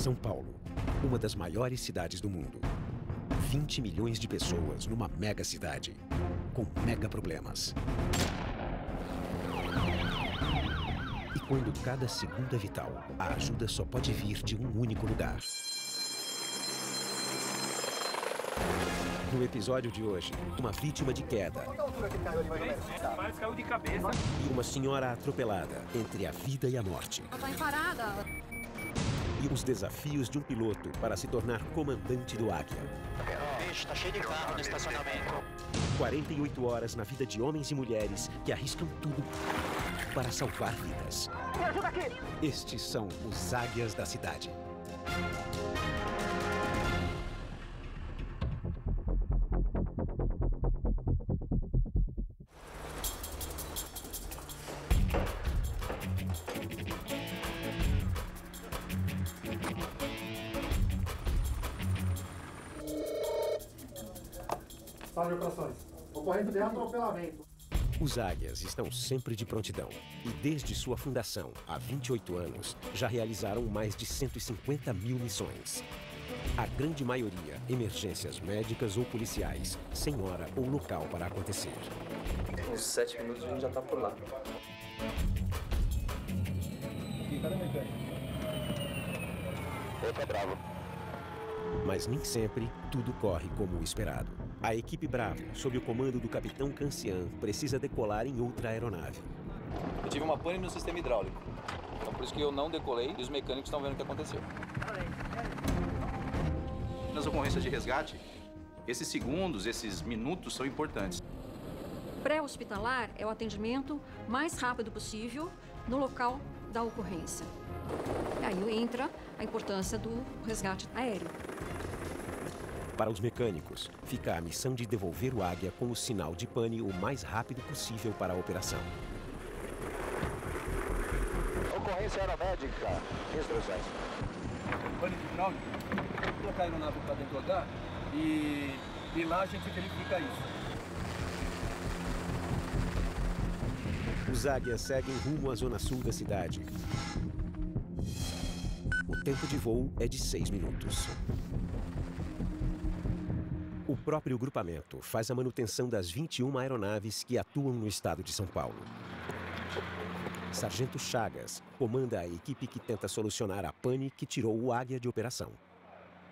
São Paulo, uma das maiores cidades do mundo. 20 milhões de pessoas numa mega cidade, com mega problemas. E quando cada segundo é vital, a ajuda só pode vir de um único lugar. No episódio de hoje, uma vítima de queda Caiu de cabeça. e uma senhora atropelada entre a vida e a morte. Ela tá em parada. E os desafios de um piloto para se tornar comandante do Águia. Bicho, tá cheio de carro no estacionamento. 48 horas na vida de homens e mulheres que arriscam tudo para salvar vidas. Me ajuda aqui! Estes são os Águias da cidade. Sala de operações. Ocorrência de atropelamento. Os Águias estão sempre de prontidão e, desde sua fundação, há 28 anos, já realizaram mais de 150 mil missões. A grande maioria, emergências médicas ou policiais, sem hora ou local para acontecer. Uns 7 minutos a gente já tá por lá. Aqui, cadê o mecânico? Outra bravo. Mas nem sempre tudo corre como o esperado. A equipe Bravo, sob o comando do capitão Cancian, precisa decolar em outra aeronave. Eu tive uma pane no sistema hidráulico. Então por isso que eu não decolei e os mecânicos estão vendo o que aconteceu. Nas ocorrências de resgate, esses segundos, esses minutos são importantes. Pré-hospitalar é o atendimento mais rápido possível no local da ocorrência. E aí entra a importância do resgate aéreo. Para os mecânicos, fica a missão de devolver o Águia com o sinal de pane o mais rápido possível para a operação. Ocorrência aeromédica. Instruções. Pane de hidráulico. Vou colocar a aeronave para dentro do hangar e lá a gente verifica isso. Os Águias seguem rumo à zona sul da cidade. O tempo de voo é de 6 minutos. O próprio grupamento faz a manutenção das 21 aeronaves que atuam no estado de São Paulo. Sargento Chagas comanda a equipe que tenta solucionar a pane que tirou o Águia de operação.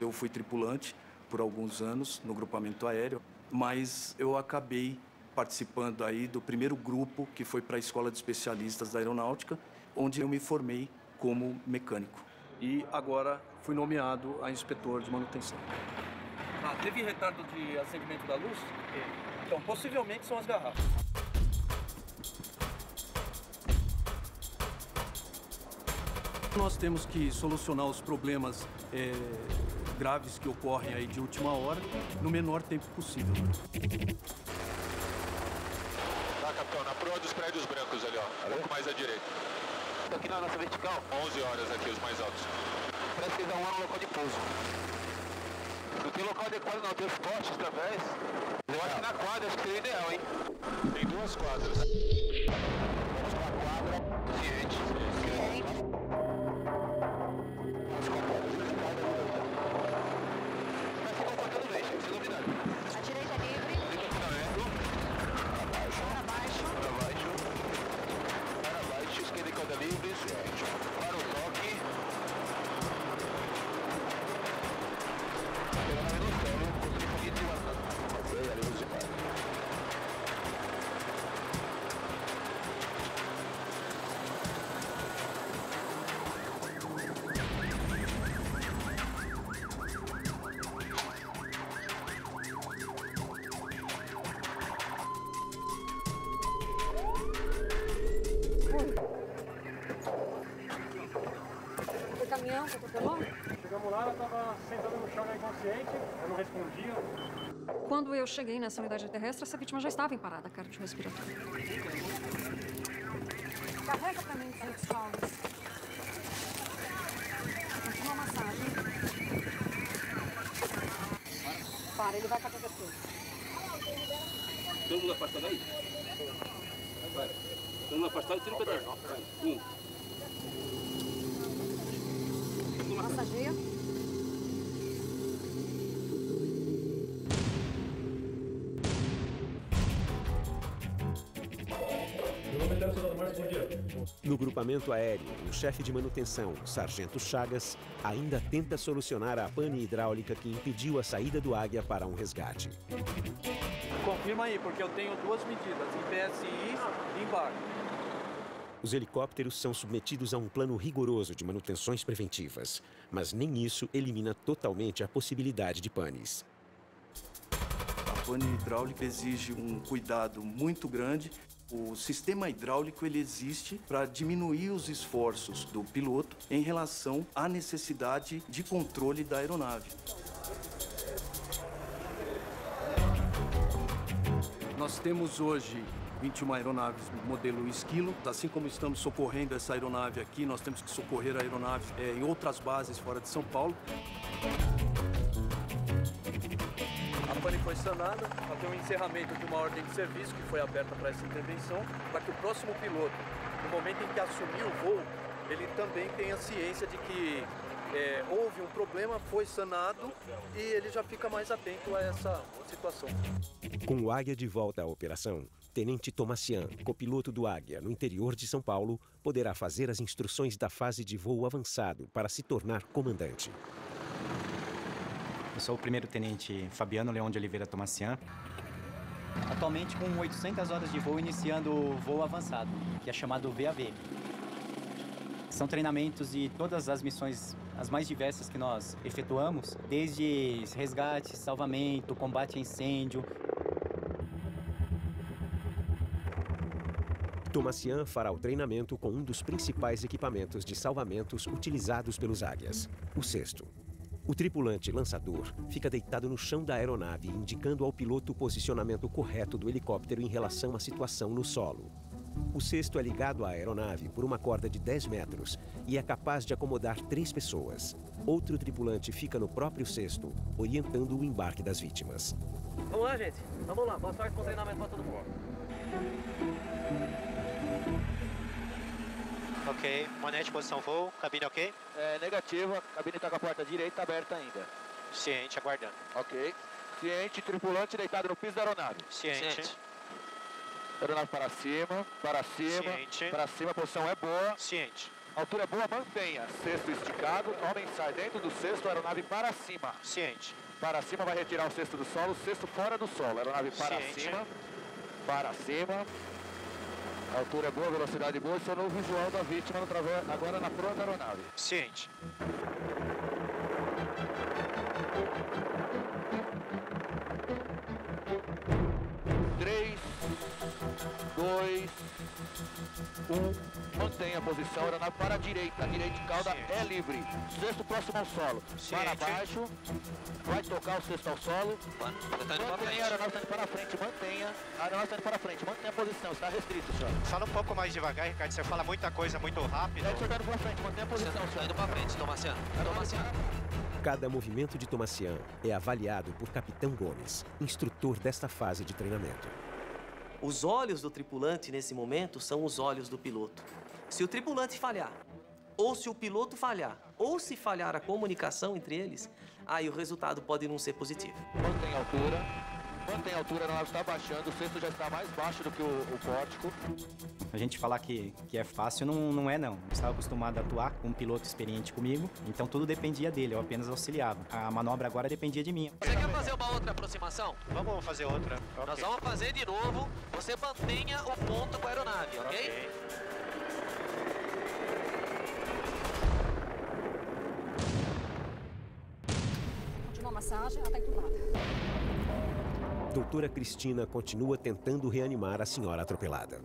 Eu fui tripulante por alguns anos no grupamento aéreo, mas eu acabei participando aí do primeiro grupo que foi para a Escola de Especialistas da Aeronáutica, onde eu me formei como mecânico. E agora fui nomeado a inspetor de manutenção. Ah, teve retardo de acendimento da luz? Então, possivelmente são as garrafas. Nós temos que solucionar os problemas graves que ocorrem aí de última hora no menor tempo possível. Tá, capitão, na proa dos prédios brancos ali, ó. Um pouco mais à direita. Tô aqui na nossa vertical. 11 horas aqui, os mais altos. Parece que eles dão um local de pouso. Não tem local adequado não, tem os postes através. Eu acho que na quadra, acho que seria ideal, hein? Tem 2 quadras. Vamos pra quadra. Ciente. Vamos com a quadra. Vai se comportando bem, chega, se dominando. A direita livre. Ligamento. Abaixo. Para baixo. Para baixo. Para baixo. Esquerda e cauda livre. Para o toque. O caminhão que atropelou? Chegamos lá, ela estava sentada no chão, inconsciente, eu não respondia. Quando eu cheguei nessa unidade terrestre, essa vítima já estava em parada cardiorrespiratória. Carrega pra mim, Félix Chaves. Continua a massagem. Para, ele vai catar você. Todo mundo afastado aí? Vai. Todo mundo afastado, tira o pedaço. Massageia. No grupamento aéreo, o chefe de manutenção, Sargento Chagas, ainda tenta solucionar a pane hidráulica que impediu a saída do Águia para um resgate. Confirma aí, porque eu tenho duas medidas, em PSI e embarque. Os helicópteros são submetidos a um plano rigoroso de manutenções preventivas, mas nem isso elimina totalmente a possibilidade de panes. A pane hidráulica exige um cuidado muito grande. O sistema hidráulico ele existe para diminuir os esforços do piloto em relação à necessidade de controle da aeronave. Nós temos hoje 21 aeronaves modelo Esquilo. Assim como estamos socorrendo essa aeronave aqui, nós temos que socorrer a aeronave em outras bases fora de São Paulo. A pane foi sanada, até o encerramento de uma ordem de serviço que foi aberta para essa intervenção, para que o próximo piloto, no momento em que assumir o voo, ele também tenha ciência de que houve um problema, foi sanado e ele já fica mais atento a essa situação. Com o Águia de volta à operação, Tenente Tomassian, copiloto do Águia no interior de São Paulo, poderá fazer as instruções da fase de voo avançado para se tornar comandante. Eu sou o primeiro-tenente Fabiano Leão de Oliveira Tomassian. Atualmente com 800 horas de voo iniciando o voo avançado, que é chamado VAV. São treinamentos de todas as missões, as mais diversas que nós efetuamos, desde resgate, salvamento, combate a incêndio. Tomassian fará o treinamento com um dos principais equipamentos de salvamentos utilizados pelos Águias, o cesto. O tripulante lançador fica deitado no chão da aeronave, indicando ao piloto o posicionamento correto do helicóptero em relação à situação no solo. O cesto é ligado à aeronave por uma corda de 10 metros e é capaz de acomodar 3 pessoas. Outro tripulante fica no próprio cesto, orientando o embarque das vítimas. Vamos lá, gente. Vamos lá. Boa sorte com o treinamento para todo mundo. Ok, manete, posição voo, cabine ok? Negativa, a cabine está com a porta direita aberta ainda. Ciente, aguardando. Ok. Ciente, tripulante deitado no piso da aeronave. Ciente. Aeronave para cima, Ciente. para cima, a posição é boa. Ciente. Altura é boa, mantenha. Cesto esticado, homem sai dentro do cesto, aeronave para cima. Ciente. Para cima vai retirar o cesto do solo, cesto fora do solo. Aeronave para cima, para cima. Altura é boa, velocidade boa, estou no visual da vítima agora na proa da aeronave. Ciente. Três, 2, 1. Mantenha a posição, aeronave para a direita de cauda é livre. Cesto próximo ao solo. Para baixo, vai tocar o cesto ao solo. Mantenha a aeronave saindo para a frente, mantenha. A aeronave saindo para a frente, mantenha a posição, está restrito, senhor. Fala um pouco mais devagar, Ricardo, você fala muita coisa muito rápido. Senhor, está indo para frente, mantenha a posição, senhor. Está indo para frente, Tomassian. Cada movimento de Tomassian é avaliado por Capitão Gomes, instrutor desta fase de treinamento. Os olhos do tripulante, nesse momento, são os olhos do piloto. Se o tripulante falhar, ou se o piloto falhar, ou se falhar a comunicação entre eles, aí o resultado pode não ser positivo. Mantém a altura, a aeronave está baixando, o cesto já está mais baixo do que o pórtico. A gente falar que é fácil, não é não. Eu estava acostumado a atuar com um piloto experiente comigo, então tudo dependia dele, eu apenas auxiliava. A manobra agora dependia de mim. Você quer fazer uma outra aproximação? Vamos fazer outra. Okay. Nós vamos fazer de novo, você mantenha o ponto com a aeronave, ok? Continua a massagem, ela está entubada. Doutora Cristina continua tentando reanimar a senhora atropelada.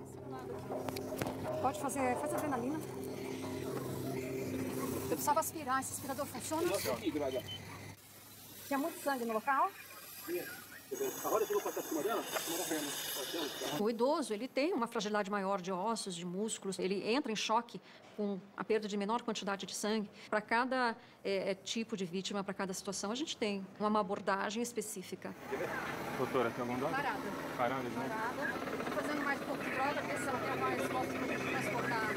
Pode fazer, faz adrenalina. Eu precisava aspirar, esse aspirador funciona? Tinha muito sangue no local? O idoso, ele tem uma fragilidade maior de ossos, de músculos, ele entra em choque com a perda de menor quantidade de sangue. Para cada tipo de vítima, para cada situação, a gente tem uma abordagem específica. Doutora, tem algum dado? Parada. Parada, né? Parada. Tô fazendo mais um pouco de droga, porque se ela quer mais, posso transportar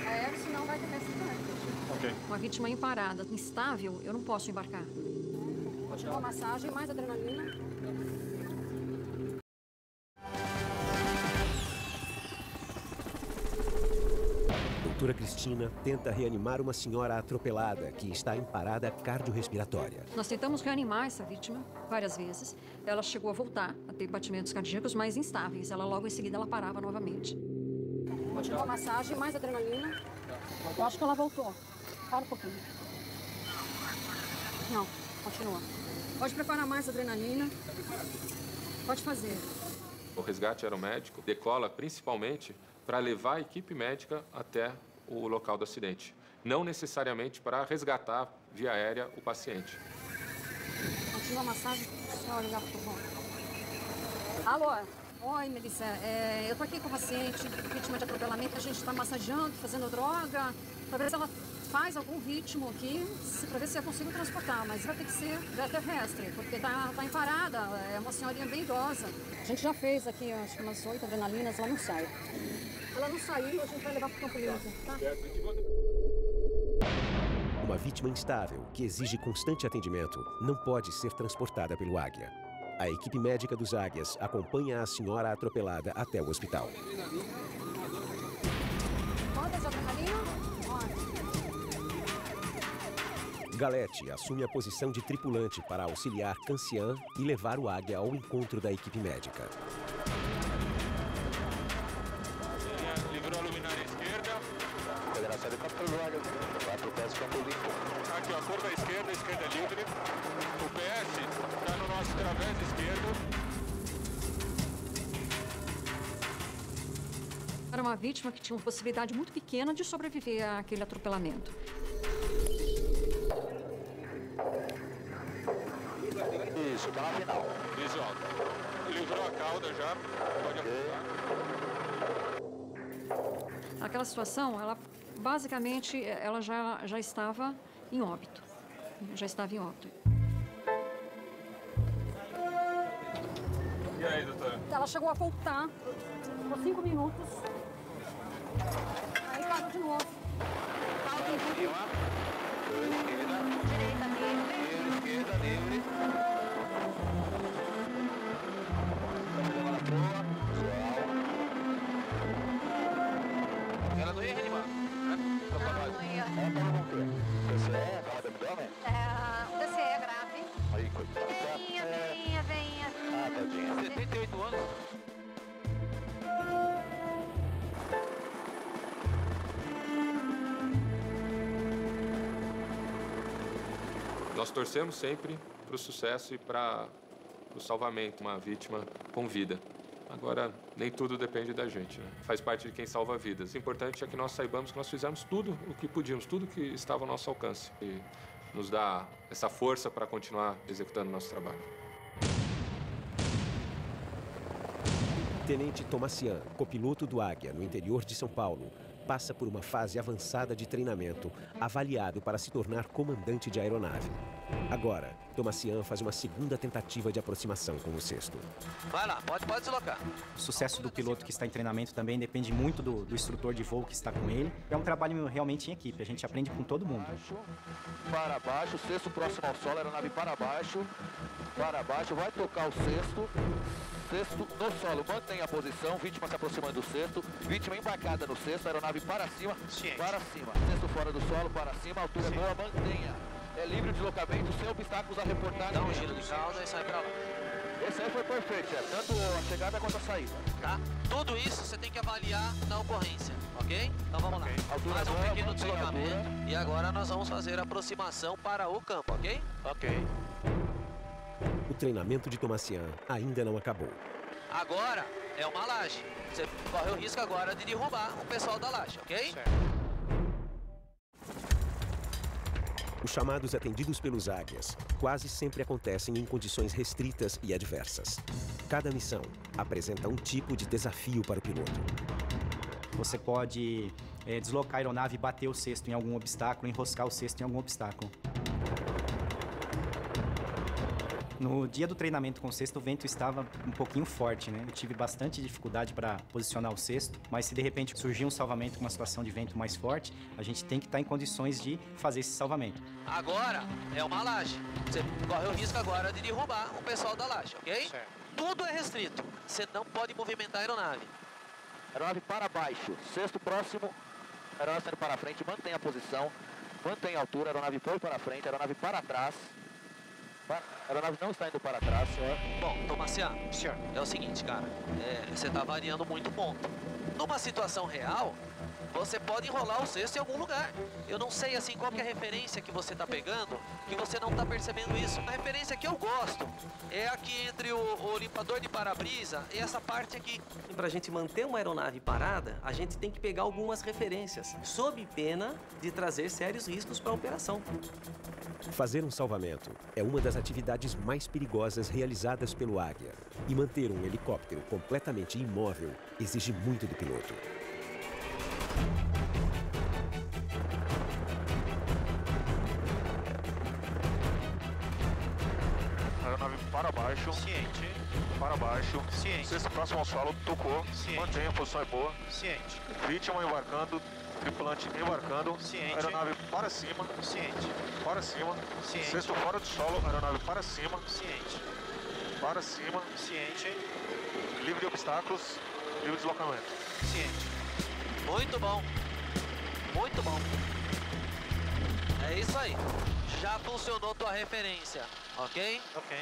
aéreo, senão vai ter sangue. Ok. Uma vítima em parada, instável, eu não posso embarcar. Continua a massagem, mais adrenalina. Doutora Cristina tenta reanimar uma senhora atropelada que está em parada cardiorrespiratória. Nós tentamos reanimar essa vítima várias vezes. Ela chegou a voltar a ter batimentos cardíacos mais instáveis. Ela logo em seguida ela parava novamente. Continua a massagem, mais adrenalina. Eu acho que ela voltou. Para um pouquinho. Não, continua. Pode preparar mais adrenalina. Pode fazer. O resgate aeromédico decola principalmente para levar a equipe médica até o local do acidente, não necessariamente para resgatar via aérea o paciente. Continua a massagem, só ligar pro bom. Alô? Oi, Melissa. Eu tô aqui com o paciente, vítima de atropelamento, a gente está massageando, fazendo droga, para ver se ela faz algum ritmo aqui, para ver se eu consigo transportar, mas vai ter que ser via terrestre, porque tá em parada, é uma senhorinha bem idosa. A gente já fez aqui, acho que umas 8 adrenalinas, ela não sai. Ela não saiu, a gente vai levar para o campo limpo, tá? Uma vítima instável, que exige constante atendimento, não pode ser transportada pelo Águia. A equipe médica dos Águias acompanha a senhora atropelada até o hospital. Quantas adrenalina? Galete assume a posição de tripulante para auxiliar Cancian e levar o Águia ao encontro da equipe médica. Livrou a luminária esquerda. Federação de Campo Verde. 4 pés campo limpo. Aqui, ó, curva esquerda livre. O PS está no nosso través esquerdo. Era uma vítima que tinha uma possibilidade muito pequena de sobreviver àquele atropelamento. Isso, tá na final. Visual. Livrou a cauda já. Pode afundar. Aquela situação, ela basicamente ela já estava em óbito. Já estava em óbito. E aí, doutora? Ela chegou a voltar por 5 minutos. Aí parou de novo. Esquerda livre. Ela não ia reanimar, né? Não ia. PCE, barra de abdômen? O DCE é grave. Aí, coitado. Veinha. Ah, tadinha. 78 anos. Nós torcemos sempre para o sucesso e para o salvamento, uma vítima com vida. Agora, nem tudo depende da gente, né? Faz parte de quem salva vidas. O importante é que nós saibamos que nós fizemos tudo o que podíamos, tudo que estava ao nosso alcance. E nos dá essa força para continuar executando o nosso trabalho. Tenente Tomassian, copiloto do Águia no interior de São Paulo, passa por uma fase avançada de treinamento, avaliado para se tornar comandante de aeronave. Agora, Tomassian faz uma segunda tentativa de aproximação com o cesto. Vai lá, pode deslocar. O sucesso do piloto que está em treinamento também depende muito do instrutor de voo que está com ele. É um trabalho realmente em equipe, a gente aprende com todo mundo. Para baixo, cesto próximo ao solo, aeronave para baixo, vai tocar o cesto. Cesto no solo, mantenha a posição, vítima se aproximando do cesto, vítima embarcada no cesto, aeronave para cima, cesto fora do solo, para cima, altura boa, mantenha. É livre o deslocamento, sem obstáculos a reportar. Dá um giro de cauda e sai pra lá. Esse aí foi perfeito, tanto a chegada quanto a saída. Tá? Tudo isso você tem que avaliar na ocorrência, ok? Então vamos lá. Altura Mais um boa, pequeno deslocamento e agora nós vamos fazer a aproximação para o campo, ok? Ok. O treinamento de Tomassian ainda não acabou. Agora é uma laje. Você corre o risco agora de derrubar o pessoal da laje, ok? Certo. Os chamados atendidos pelos Águias quase sempre acontecem em condições restritas e adversas. Cada missão apresenta um tipo de desafio para o piloto. Você pode deslocar a aeronave e bater o cesto em algum obstáculo, enroscar o cesto em algum obstáculo. No dia do treinamento com o cesto, o vento estava um pouquinho forte, né? Eu tive bastante dificuldade para posicionar o cesto, mas se de repente surgir um salvamento com uma situação de vento mais forte, a gente tem que estar em condições de fazer esse salvamento. Agora é uma laje. Você corre o risco agora de derrubar o pessoal da laje, ok? Certo. Tudo é restrito. Você não pode movimentar a aeronave. Aeronave para baixo, cesto próximo, aeronave saindo para frente, mantenha a posição, mantenha a altura, aeronave foi para frente, aeronave para trás. A aeronave não está indo para trás, senhor. Bom, Tomassian, é o seguinte, cara, você está variando muito o ponto. Numa situação real, você pode enrolar o cesto em algum lugar. Eu não sei, assim, qual que é a referência que você está pegando, que você não está percebendo isso. A referência que eu gosto é aqui entre o limpador de para-brisa e essa parte aqui. Para a gente manter uma aeronave parada, a gente tem que pegar algumas referências, sob pena de trazer sérios riscos para a operação. Fazer um salvamento é uma das atividades mais perigosas realizadas pelo Águia. E manter um helicóptero completamente imóvel exige muito do piloto. Aeronave para baixo. Ciente. Para baixo. Ciente. Cesto próximo ao solo, tocou. Ciente. Mantenha, a posição é boa. Ciente. Vítima embarcando. Tripulante embarcando. Ciente. Aeronave para cima. Ciente. Para cima. Ciente. Cesto fora do solo. Aeronave para cima. Ciente. Para cima. Ciente. Livre de obstáculos. Livre de deslocamento. Ciente. Muito bom. Muito bom. É isso aí. Já funcionou tua referência, ok? Ok.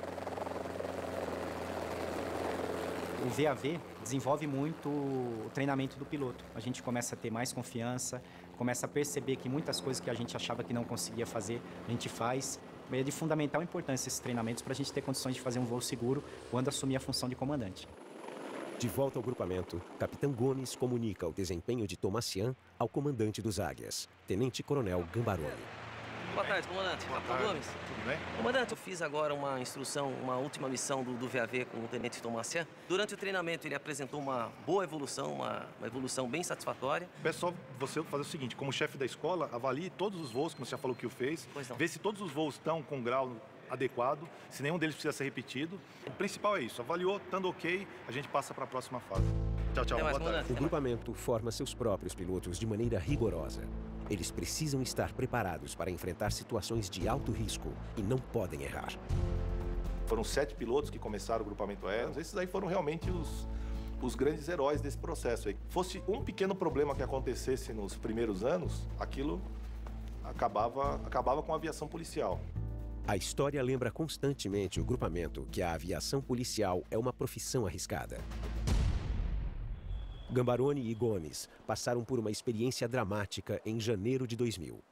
O VAV desenvolve muito o treinamento do piloto. A gente começa a ter mais confiança, começa a perceber que muitas coisas que a gente achava que não conseguia fazer, a gente faz. É de fundamental importância esses treinamentos para a gente ter condições de fazer um voo seguro quando assumir a função de comandante. De volta ao grupamento, Capitão Gomes comunica o desempenho de Tomassian ao comandante dos Águias, Tenente Coronel Gambaroni. Boa tarde, comandante. Capitão Gomes. Tudo bem? Comandante, eu fiz agora uma instrução, uma última missão do VAV com o Tenente Tomassian. Durante o treinamento, ele apresentou uma boa evolução, uma evolução bem satisfatória. Peço só você fazer o seguinte, como chefe da escola, avalie todos os voos, como você já falou que o fez, vê se todos os voos estão com grau adequado, se nenhum deles precisa ser repetido. O principal é isso, avaliou, estando ok, a gente passa para a próxima fase. Tchau, tchau. Boa tarde. O grupamento forma seus próprios pilotos de maneira rigorosa. Eles precisam estar preparados para enfrentar situações de alto risco e não podem errar. Foram 7 pilotos que começaram o grupamento aéreo. Esses aí foram realmente os grandes heróis desse processo aí. Fosse um pequeno problema que acontecesse nos primeiros anos, aquilo acabava com a aviação policial. A história lembra constantemente o grupamento que a aviação policial é uma profissão arriscada. Gambaroni e Gomes passaram por uma experiência dramática em janeiro de 2000.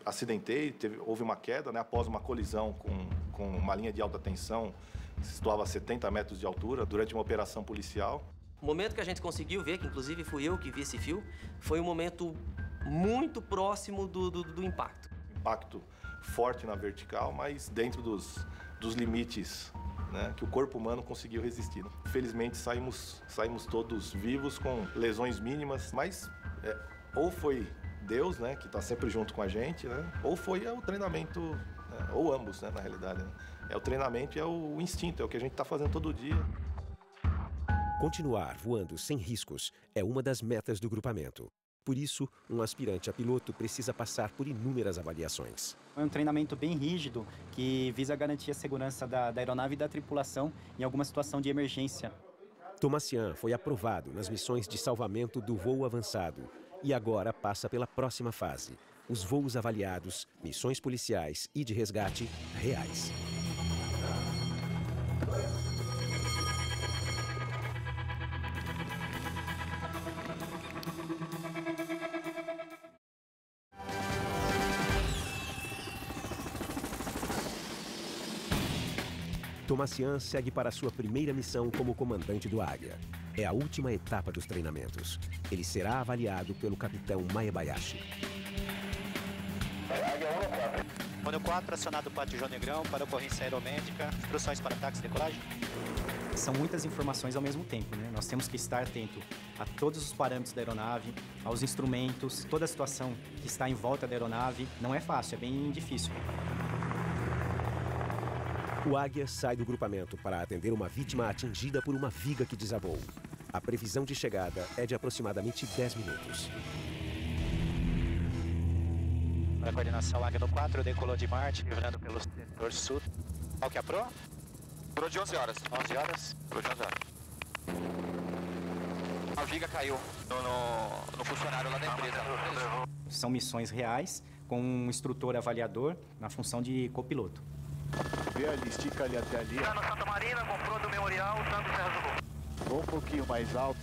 Acidentei, houve uma queda, né, após uma colisão com uma linha de alta tensão, se situava a 70 metros de altura, durante uma operação policial. O momento que a gente conseguiu ver, que inclusive fui eu que vi esse fio, foi um momento muito próximo do impacto. Impacto forte na vertical, mas dentro dos limites, né, que o corpo humano conseguiu resistir. Felizmente saímos todos vivos, com lesões mínimas, mas ou foi Deus, né, que está sempre junto com a gente, né, ou foi o treinamento, né, ou ambos, né, na realidade. Né. É o treinamento e é o instinto, é o que a gente está fazendo todo dia. Continuar voando sem riscos é uma das metas do grupamento. Por isso, um aspirante a piloto precisa passar por inúmeras avaliações. É um treinamento bem rígido que visa garantir a segurança da aeronave e da tripulação em alguma situação de emergência. Tomassian foi aprovado nas missões de salvamento do voo avançado e agora passa pela próxima fase, os voos avaliados, missões policiais e de resgate reais. Tomassian segue para sua primeira missão como comandante do Águia. É a última etapa dos treinamentos. Ele será avaliado pelo capitão Maebayashi. Mônio 4, acionado o pátio João Negrão para ocorrência aeromédica. Instruções para táxi e decolagem. São muitas informações ao mesmo tempo, né? Nós temos que estar atento a todos os parâmetros da aeronave, aos instrumentos, toda a situação que está em volta da aeronave. Não é fácil, é bem difícil. O Águia sai do grupamento para atender uma vítima atingida por uma viga que desabou. A previsão de chegada é de aproximadamente 10 minutos. Para a coordenação Águia do 4, decolou de Marte, livrando pelo setor sul. Qual que é a pro? Pro de 11 horas. 11 horas? Pro de 11 horas. A viga caiu no funcionário lá da empresa. São missões reais, com um instrutor avaliador na função de copiloto. Vê ali, estica ali até ali. Tá no Santa Marina, comprou do Memorial, Santo Serra do Gol. Vou um pouquinho mais alto.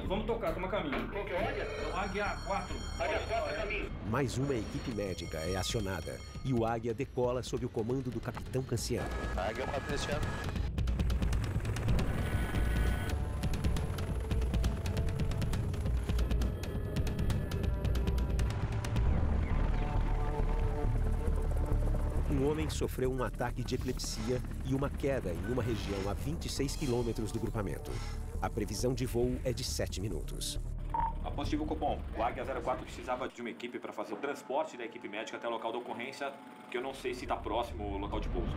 Vamos tocar, toma caminho. Qual que é o Águia? É o Águia 4. Águia 4 é caminho. Mais uma equipe médica é acionada e o Águia decola sob o comando do capitão Canciano. Águia 4 Canciano. Um homem sofreu um ataque de epilepsia e uma queda em uma região a 26 quilômetros do grupamento. A previsão de voo é de 7 minutos. A positivo Copom, o Águia 04 precisava de uma equipe para fazer o transporte da equipe médica até o local da ocorrência, que eu não sei se está próximo ao local de pouso.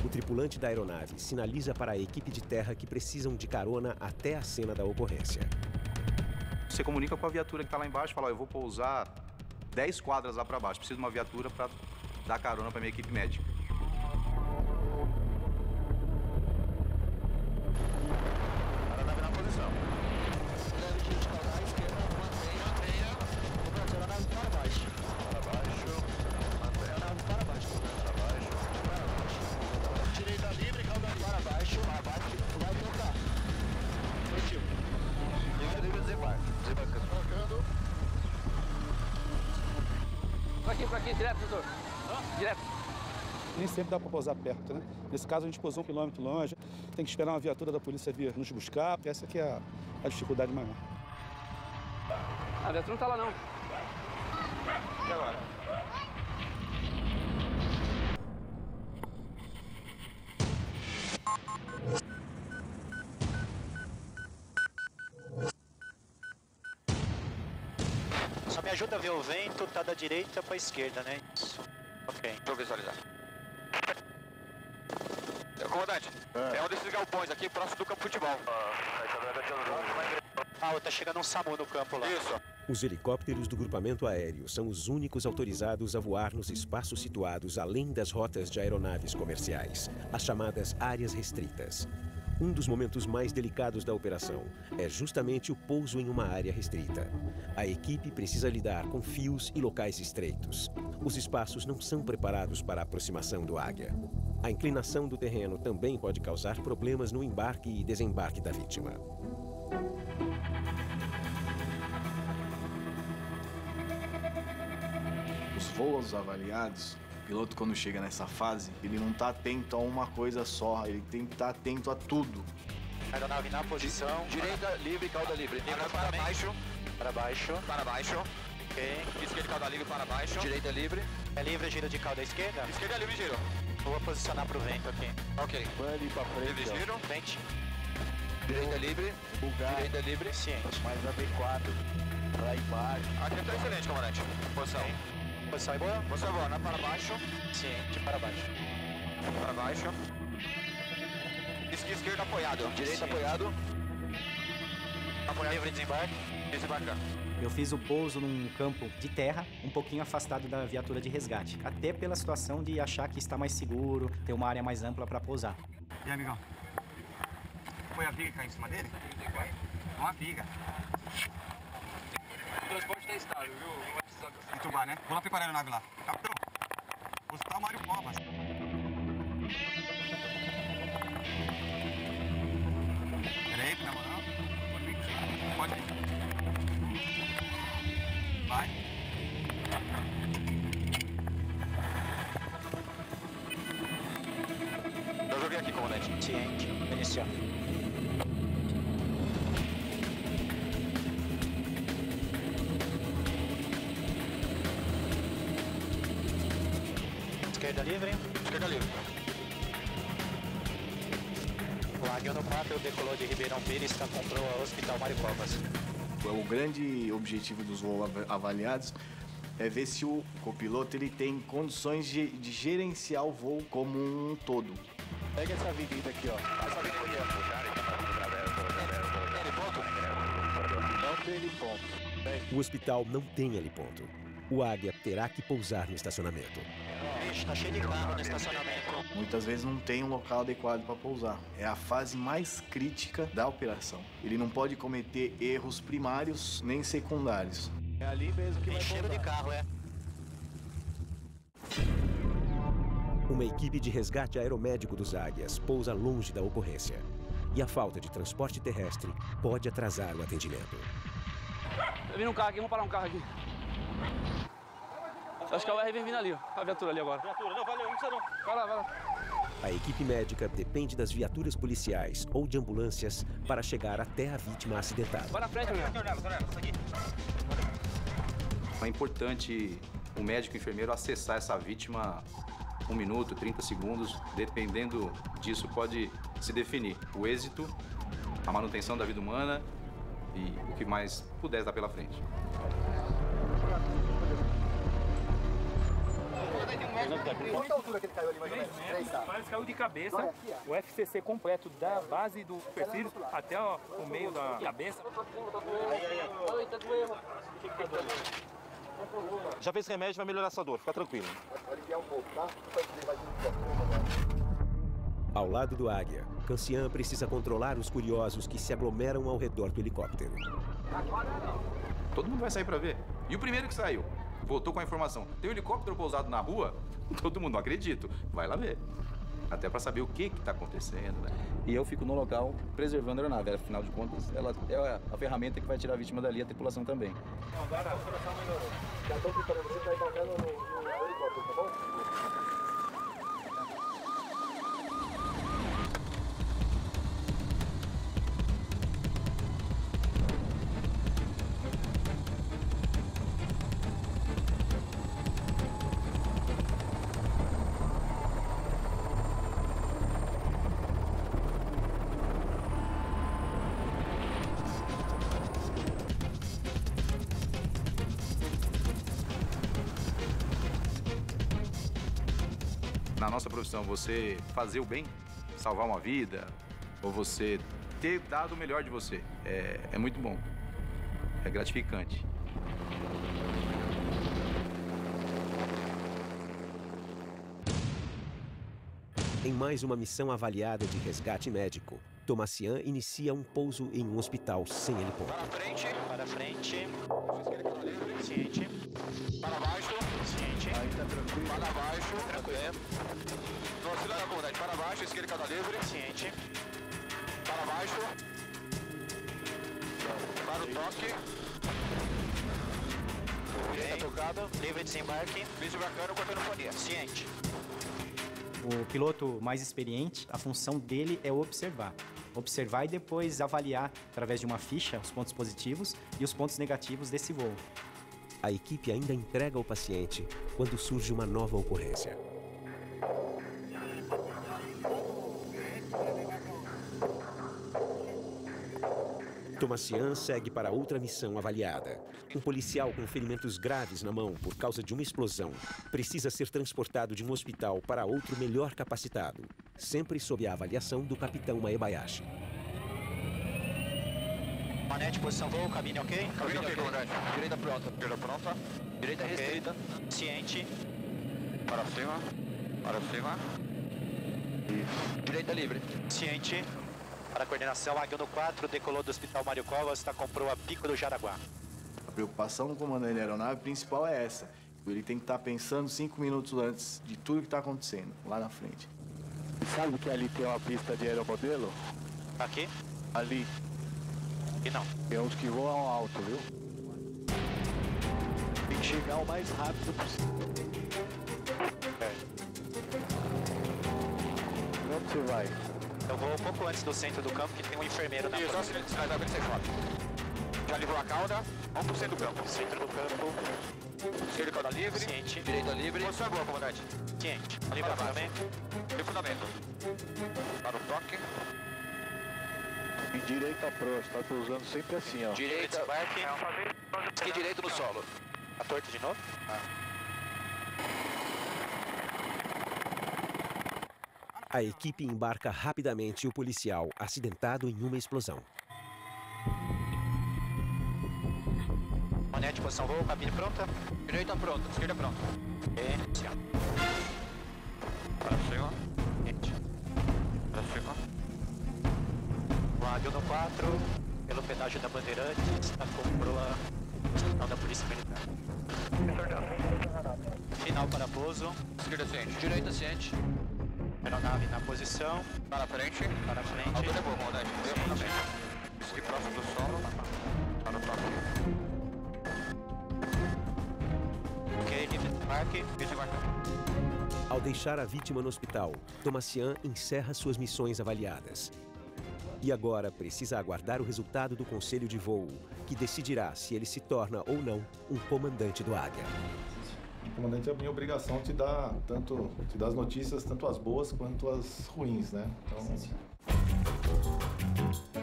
O tripulante da aeronave sinaliza para a equipe de terra que precisam de carona até a cena da ocorrência. Você comunica com a viatura que está lá embaixo, fala, eu vou pousar 10 quadras lá para baixo, preciso de uma viatura para dar carona para minha equipe médica. Aeronave na posição. Leve giro de caudal à esquerda, mantenha. Aeronave para baixo. Para baixo. Mantenha a nave para baixo. Para baixo. Para baixo. Direita livre, caudal para baixo. Para baixo. Vai tocar. Positivo. Livre, desembarque. Desembarcando. Trocando. Pra aqui, direto, doutor. Direto. Nem sempre dá para pousar perto, né? Nesse caso, a gente pousou 1 quilômetro longe. Tem que esperar uma viatura da polícia vir nos buscar. Essa aqui é a dificuldade maior. A viatura não tá lá, não. E agora? Só me ajuda a ver o vento, tá da direita para a esquerda, né? Isso. Ok. Deixa eu visualizar. Comandante, é um desses galpões aqui, próximo do campo de futebol. Tá chegando um SAMU no campo lá. Isso. Os helicópteros do grupamento aéreo são os únicos autorizados a voar nos espaços situados além das rotas de aeronaves comerciais, as chamadas áreas restritas. Um dos momentos mais delicados da operação é justamente o pouso em uma área restrita. A equipe precisa lidar com fios e locais estreitos. Os espaços não são preparados para a aproximação do Águia. A inclinação do terreno também pode causar problemas no embarque e desembarque da vítima. Os voos avaliados, o piloto quando chega nessa fase, ele não está atento a uma coisa só, ele tem que estar atento a tudo. Aeronave na posição. Direita livre, cauda livre. Livre para baixo. Para baixo. Para baixo. Ok. Esquerda, cauda livre para baixo. Direita livre. É livre, giro de cauda esquerda? Esquerda livre, giro. Vou posicionar pro vento aqui. Ok. Vai ali para frente. Livre, giro. Frente. Direita livre. Bugar. Direita livre. Ciente. Mais adequado. Lá embaixo. Aqui tá excelente, comandante. Posição. Posição é boa? Posição boa, na para baixo. Ciente, para baixo. Para baixo. Esquerda apoiado. Direita apoiado. Apoiado. Livre desembarque. Desembarcar. Eu fiz o pouso num campo de terra, um pouquinho afastado da viatura de resgate. Até pela situação de achar que está mais seguro, ter uma área mais ampla para pousar. E aí, amigão? Foi a viga que caiu em cima dele? Uma viga. O transporte tá estável, viu? Entubar, né? Vou lá preparar a nave lá. Capitão, hospital Mário Covas. Peraí, na moral. Pode ir. Vai. Eu joguei aqui, comandante. Ciente. Iniciar. Esquerda livre. Esquerda livre. O Águia no 4 decolou de Ribeirão Pires, está com proa ao Hospital Mário Covas. O grande objetivo dos voos avaliados é ver se o copiloto ele tem condições de gerenciar o voo como um todo. Pega essa avenida aqui, ó. Essa avenida aqui, ó. Não tem heliponto. O hospital não tem heliponto. O Águia terá que pousar no estacionamento. Vixe, tá cheio de carro no estacionamento. Muitas vezes não tem um local adequado para pousar. É a fase mais crítica da operação. Ele não pode cometer erros primários nem secundários. É ali mesmo que vai cheiro de carro, é. Uma equipe de resgate aeromédico dos Águias pousa longe da ocorrência. E a falta de transporte terrestre pode atrasar o atendimento. Tá vindo um carro aqui, vamos parar um carro aqui. Acho que a UR vem vindo ali, ó. A viatura ali agora. Viatura, não, valeu, não precisa não. Vai lá, vai lá. A equipe médica depende das viaturas policiais ou de ambulâncias para chegar até a vítima acidentada. Vai na frente, meu. É importante o médico e o enfermeiro acessar essa vítima 1 minuto, 30 segundos, dependendo disso pode se definir o êxito, a manutenção da vida humana e o que mais puder dar pela frente. Qual a altura que ele caiu ali, mais ou menos? Parece que caiu de cabeça, o FCC completo, da base do perfil até o meio da cabeça. Já fez remédio, vai melhorar essa dor, fica tranquilo. Ao lado do Águia, Cancian precisa controlar os curiosos que se aglomeram ao redor do helicóptero. Todo mundo vai sair para ver. E o primeiro que saiu? Voltou com a informação. Tem um helicóptero pousado na rua? Todo mundo não acredita. Vai lá ver. Até para saber o que está acontecendo, né? E eu fico no local preservando a aeronave. Afinal de contas, ela é a ferramenta que vai tirar a vítima dali e a tripulação também. Agora a operação melhorou. Já estou preparando, você está embarcando no helicóptero, tá bom? Na nossa profissão, você fazer o bem, salvar uma vida, ou você ter dado o melhor de você, é muito bom, é gratificante. Em mais uma missão avaliada de resgate médico, Tomassian inicia um pouso em um hospital sem heliponto. Para frente. Ciente. Para baixo. Ciente. Aí tá tranquilo. Para baixo. Tranquilo. No auxílio da comandante, para baixo, esquerda cada livre. Ciente. Para baixo. Para o toque. Direita tocada. Livre desembarque. Desembarcando, cortando fonia. Ciente. O piloto mais experiente, a função dele é observar. Observar e depois avaliar, através de uma ficha, os pontos positivos e os pontos negativos desse voo. A equipe ainda entrega ao paciente quando surge uma nova ocorrência. Tomassian segue para outra missão avaliada. Um policial com ferimentos graves na mão por causa de uma explosão precisa ser transportado de um hospital para outro melhor capacitado, sempre sob a avaliação do capitão Maebayashi. Manete, posição voo, cabine ok? Cabine ok, comandante. Direita pronta. Direita pronta. Direita restrita. Ciente. Para cima. Para cima. Direita livre. Ciente. Para a coordenação, Águia no 4, decolou do Hospital Mário Covas, está com proa Pico do Jaraguá. A preocupação do comandante da aeronave principal é essa. Ele tem que estar pensando 5 minutos antes de tudo que está acontecendo, lá na frente. Sabe que ali tem uma pista de aeromodelo? Aqui? Ali. E não. Tem uns que voam alto, viu? Tem que chegar o mais rápido possível. Onde você vai? Eu vou um pouco antes do centro do campo, que tem um enfermeiro na frente. Isso, sinais da frente sem choque. Já livrou a cauda, vamos pro centro do campo. Centro do campo. Esquerda cauda livre. Ciente. Direita livre. Posição boa, comandante. Ciente. Livramento. E fundamento. Para o toque. E direita próxima, tá pousando sempre assim, ó. Direita, embarque. Esqui direito no solo. A torta de novo? A equipe embarca rapidamente o policial acidentado em uma explosão. Manete, posição voo, cabine pronta. Direita pronta, esquerda pronta. Para cima. Para cima. Avião no 4, pelo pedágio da Bandeirantes, na cúpula da Polícia Militar. Final para pouso. Esquerda ciente, direita ciente. Aeronave na posição. Para frente. Para frente. Altura boa, comandante. Veio na frente. Esqui próximo do solo. Para o próximo. Ok, desembarque. Desembarque. Ao deixar a vítima no hospital, Tomassian encerra suas missões avaliadas. E agora precisa aguardar o resultado do conselho de voo, que decidirá se ele se torna ou não um comandante do Águia. O comandante, é a minha obrigação te dar as notícias, tanto as boas quanto as ruins, né?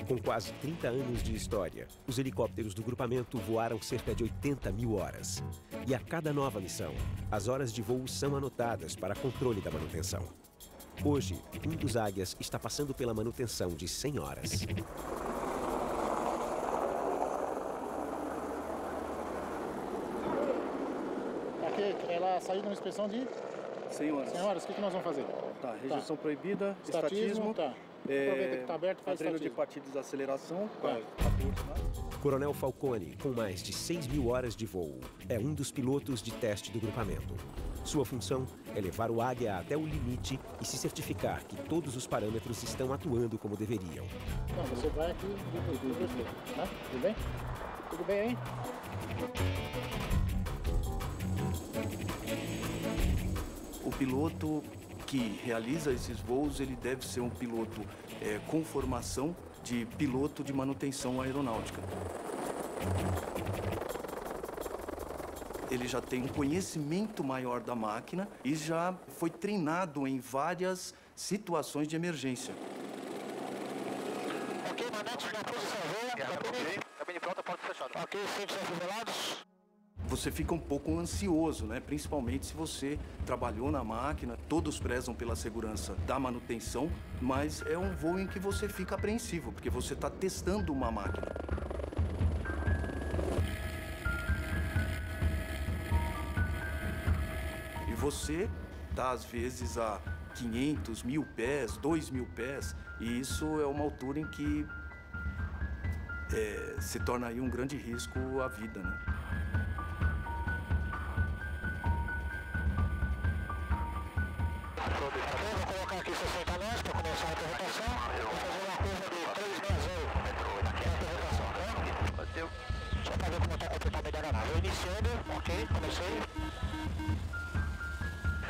Com quase 30 anos de história, os helicópteros do grupamento voaram cerca de 80 mil horas. E a cada nova missão, as horas de voo são anotadas para controle da manutenção. Hoje, um dos Águias está passando pela manutenção de 100 horas. Aqui, ela saiu numa inspeção de 100 horas. 100 horas, o que nós vamos fazer? Tá, rejeição proibida, estatismo, tá. Aproveita que tá aberto, faz treino de estatismo. partidas de aceleração, Coronel Falcone, com mais de 6 mil horas de voo, é um dos pilotos de teste do grupamento. Sua função é levar o Águia até o limite e se certificar que todos os parâmetros estão atuando como deveriam. Então, você vai aqui e tá? Tudo bem? Tudo bem aí? O piloto que realiza esses voos, ele deve ser um piloto com formação de piloto de manutenção aeronáutica. Ele já tem um conhecimento maior da máquina e já foi treinado em várias situações de emergência. Ok, manete na posição, cabine pronta, porta fechada. Ok, sempre afivelados. Você fica um pouco ansioso, né? Principalmente se você trabalhou na máquina. Todos prezam pela segurança da manutenção, mas é um voo em que você fica apreensivo, porque você está testando uma máquina. E você está, às vezes, a 500, 1000 pés, 2000 pés, e isso é uma altura em que se torna aí um grande risco à vida, né? Vou colocar aqui 60 nós para começar a rotação. Vou fazer uma curva de 360. Aqui é a rotação, tá? Só para ver como está o comportamento da aeronave. Eu iniciando, ok, comecei.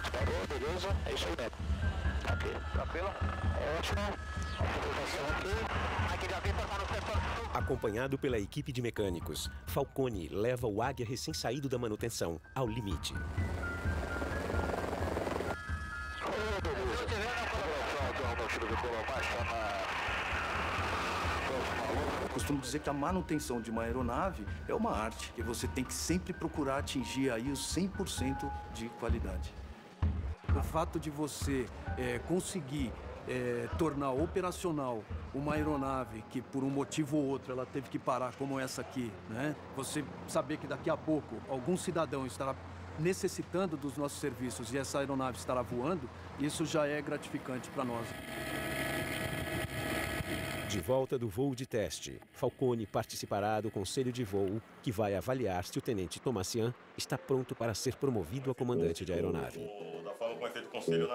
Disparou, beleza, é isso aí mesmo. Ok, tranquilo. É ótimo. Rotação aqui. Aqui já vem para manutenção. Acompanhado pela equipe de mecânicos, Falcone leva o Águia recém-saído da manutenção ao limite. Eu costumo dizer que a manutenção de uma aeronave é uma arte, que você tem que sempre procurar atingir aí os 100% de qualidade. O fato de você conseguir tornar operacional uma aeronave que, por um motivo ou outro, ela teve que parar, como essa aqui, né? Você saber que daqui a pouco algum cidadão estará necessitando dos nossos serviços e essa aeronave estará voando, isso já é gratificante para nós. De volta do voo de teste, Falcone participará do conselho de voo, que vai avaliar se o tenente Tomassian está pronto para ser promovido a comandante de aeronave. Da forma como é feito o conselho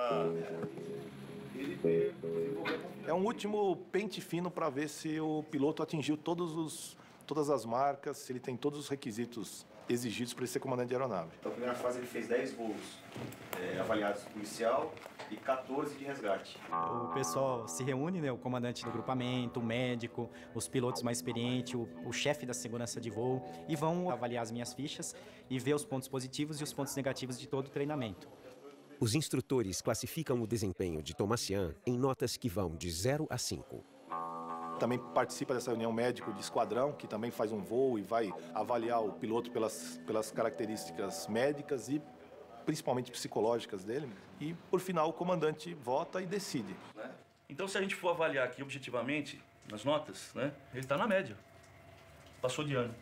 É um último pente fino para ver se o piloto atingiu todas as marcas, se ele tem todos os requisitos exigidos para ele ser comandante de aeronave. Na primeira fase ele fez 10 voos avaliados policial e 14 de resgate. O pessoal se reúne, né, o comandante do grupamento, o médico, os pilotos mais experientes, o chefe da segurança de voo, e vão avaliar as minhas fichas e ver os pontos positivos e os pontos negativos de todo o treinamento. Os instrutores classificam o desempenho de Tomassian em notas que vão de 0 a 5. Também participa dessa reunião médico de esquadrão, que também faz um voo e vai avaliar o piloto pelas características médicas e principalmente psicológicas dele. E, por final, o comandante vota e decide. Então, se a gente for avaliar aqui objetivamente, nas notas, né, ele está na média. Passou de ano.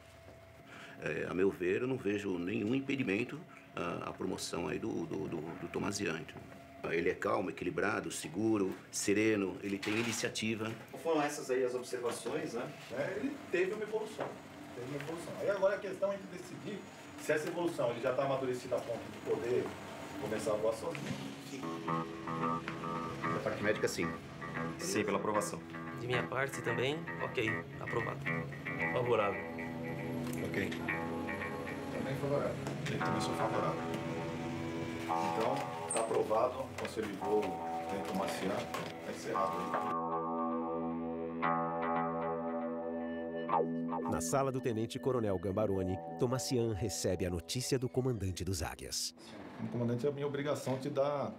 A meu ver, eu não vejo nenhum impedimento à promoção aí do Tomasian. Ele é calmo, equilibrado, seguro, sereno, ele tem iniciativa. Foram essas aí as observações, né? Ele teve uma evolução. Aí agora a questão é de decidir se essa evolução ele já está amadurecido a ponto de poder começar a voar sozinho. Sim. Da parte médica, sim. Sim, pela aprovação. De minha parte também, ok, aprovado. Favorável. Ok. Também favorável. Eu também sou favorável. Então, está aprovado o Conselho de Voo de Tomasian. Está encerrado aí. Na sala do tenente-coronel Gambaroni, Tomasian recebe a notícia do comandante dos Águias. Como comandante, é a minha obrigação te dar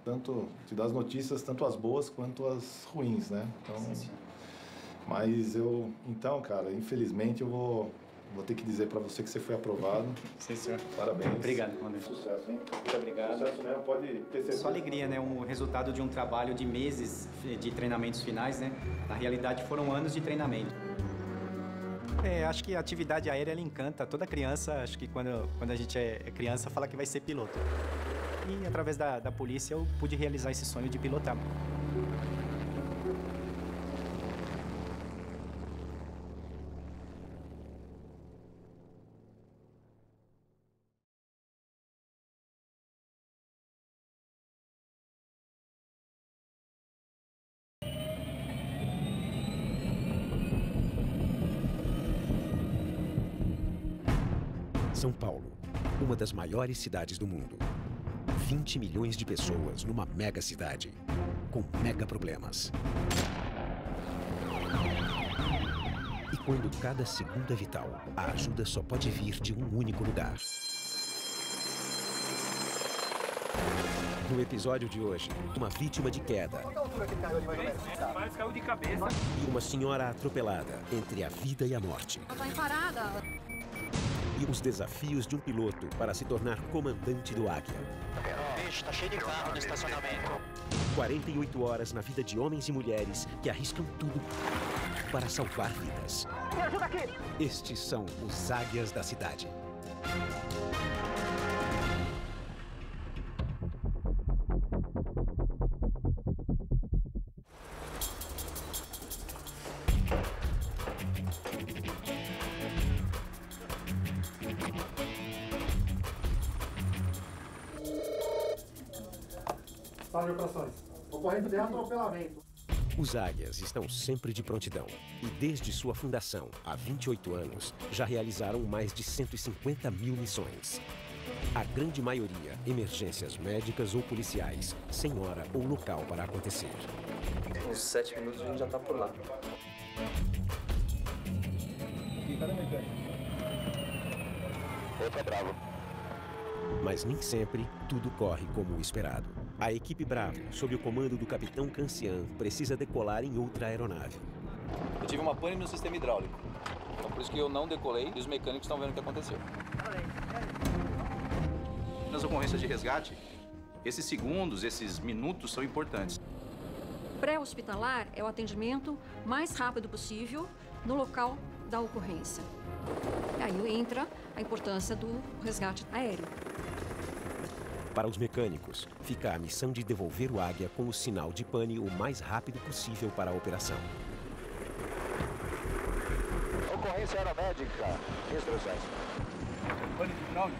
as notícias, tanto as boas quanto as ruins, né? Então, sim. Mas então, cara, infelizmente eu vou ter que dizer para você que você foi aprovado. Sim, senhor. Parabéns. Obrigado, comandante. Sucesso, hein? Muito obrigado. Sucesso mesmo, pode perceber. Só alegria, né? Um resultado de um trabalho de meses de treinamentos finais, né? Na realidade, foram anos de treinamento. Acho que a atividade aérea, ela encanta toda criança. Acho que quando a gente é criança, fala que vai ser piloto. E através da polícia, eu pude realizar esse sonho de pilotar. São Paulo, uma das maiores cidades do mundo. 20 milhões de pessoas numa mega cidade, com mega problemas. E quando cada segundo é vital, a ajuda só pode vir de um único lugar. No episódio de hoje, uma vítima de queda. Qual a altura que ele caiu ali, mais ou menos? Mas caiu de cabeça. E uma senhora atropelada entre a vida e a morte. Ela tá parada. E os desafios de um piloto para se tornar comandante do Águia. Bicho, tá cheio de carro no estacionamento. 48 horas na vida de homens e mulheres que arriscam tudo para salvar vidas. Me ajuda aqui! Estes são os Águias da cidade. Sala de operações. Ocorrendo de atropelamento. Os Águias estão sempre de prontidão e, desde sua fundação, há 28 anos, já realizaram mais de 150 mil missões. A grande maioria, emergências médicas ou policiais, sem hora ou local para acontecer. Uns 7 minutos a gente já tá por lá. Cadê o mecânico? Outra Bravo. Mas nem sempre tudo corre como o esperado. A equipe Bravo, sob o comando do capitão Cancian, precisa decolar em outra aeronave. Eu tive uma pane no sistema hidráulico. Então por isso que eu não decolei e os mecânicos estão vendo o que aconteceu. Nas ocorrências de resgate, esses segundos, esses minutos são importantes. Pré-hospitalar é o atendimento mais rápido possível no local da ocorrência. E aí entra a importância do resgate aéreo. Para os mecânicos, fica a missão de devolver o Águia com o sinal de pane o mais rápido possível para a operação. Ocorrência aeromédica. Instruções. Pane de hidráulico.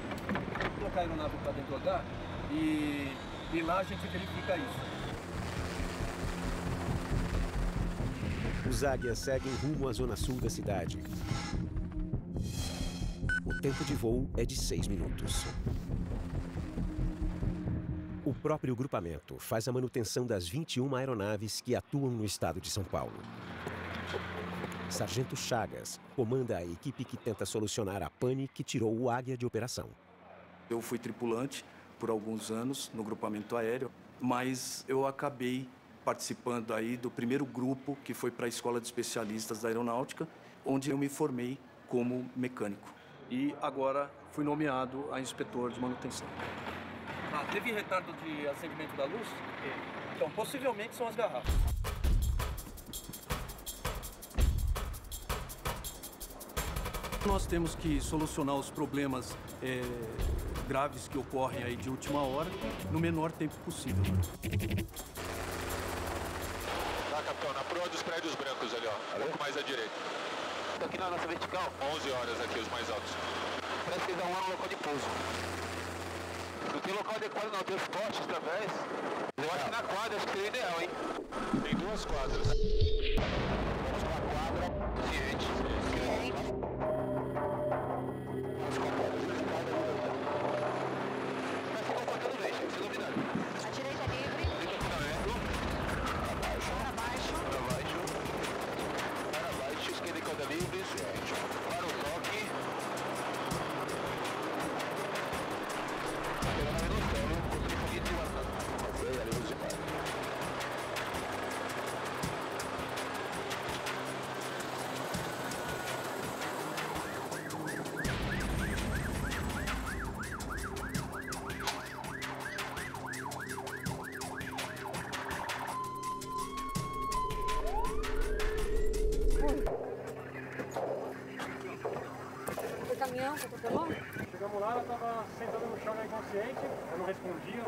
Vou colocar a aeronave para dentro do hangar e lá a gente verifica isso. Os Águias seguem rumo à zona sul da cidade. O tempo de voo é de 6 minutos. O próprio grupamento faz a manutenção das 21 aeronaves que atuam no estado de São Paulo. Sargento Chagas comanda a equipe que tenta solucionar a pane que tirou o Águia de operação. Eu fui tripulante por alguns anos no grupamento aéreo, mas eu acabei participando aí do primeiro grupo que foi para a Escola de Especialistas da Aeronáutica, onde eu me formei como mecânico. E agora fui nomeado a inspetor de manutenção. Teve retardo de acendimento da luz? Então, possivelmente são as garrafas. Nós temos que solucionar os problemas graves que ocorrem aí de última hora no menor tempo possível. Tá, capitão, na proa dos prédios brancos ali, ó. Um pouco mais à direita. Tá aqui na nossa vertical. 11 horas aqui, os mais altos. Parece que eles arrumaram um local de pouso. Não tem local adequado não, tem os postes através. Eu acho que na quadra, acho que seria ideal, hein? Tem 2 quadras. Vamos para a quadra. Ciente. Vamos com a quadra. Vai se comportando bem, sem duvidar. A direita é livre. Para baixo. Para baixo. Para baixo, esquerda e cauda livre. Ciente. Para o toque. Foi caminhão que atropelou? Chegamos lá, ela estava sentada no chão, inconsciente, eu não respondia.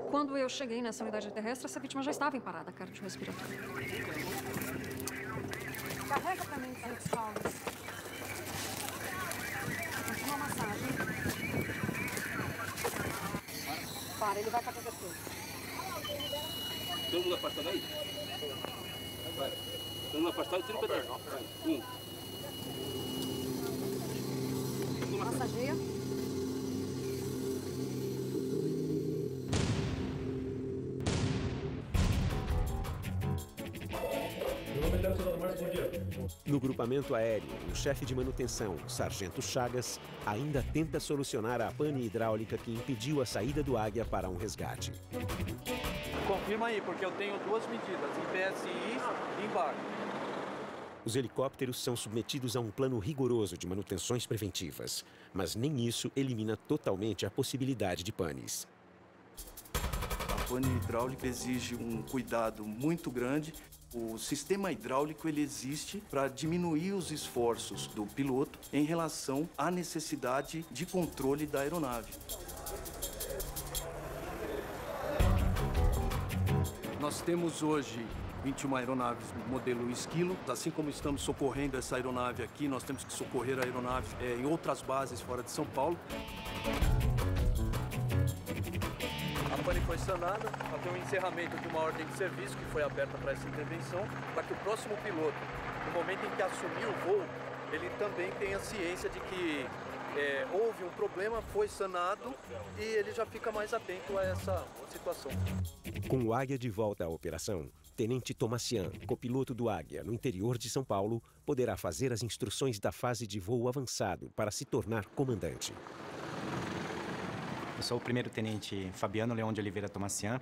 Quando eu cheguei nessa unidade terrestre, essa vítima já estava em parada cardiorrespiratória. Carrega pra mim os solos. Continua a massagem. Para, ele vai com a cobertura. Todo mundo afastado aí? Vai. Todo mundo afastado, tira o pedaço. Massageia. No grupamento aéreo, o chefe de manutenção, Sargento Chagas, ainda tenta solucionar a pane hidráulica que impediu a saída do Águia para um resgate. Confirma aí, porque eu tenho 2 medidas, em PSI e em bar. Os helicópteros são submetidos a um plano rigoroso de manutenções preventivas, mas nem isso elimina totalmente a possibilidade de panes. A pane hidráulica exige um cuidado muito grande. O sistema hidráulico ele existe para diminuir os esforços do piloto em relação à necessidade de controle da aeronave. Nós temos hoje 21 aeronaves modelo Esquilo. Assim como estamos socorrendo essa aeronave aqui, nós temos que socorrer a aeronave em outras bases fora de São Paulo. A pane foi sanada, até o encerramento de uma ordem de serviço que foi aberta para essa intervenção, para que o próximo piloto, no momento em que assumir o voo, ele também tenha ciência de que houve um problema, foi sanado e ele já fica mais atento a essa situação. Com o Águia de volta à operação, Tenente Tomassian, copiloto do Águia no interior de São Paulo, poderá fazer as instruções da fase de voo avançado para se tornar comandante. Eu sou o primeiro-tenente Fabiano Leão de Oliveira Tomassian.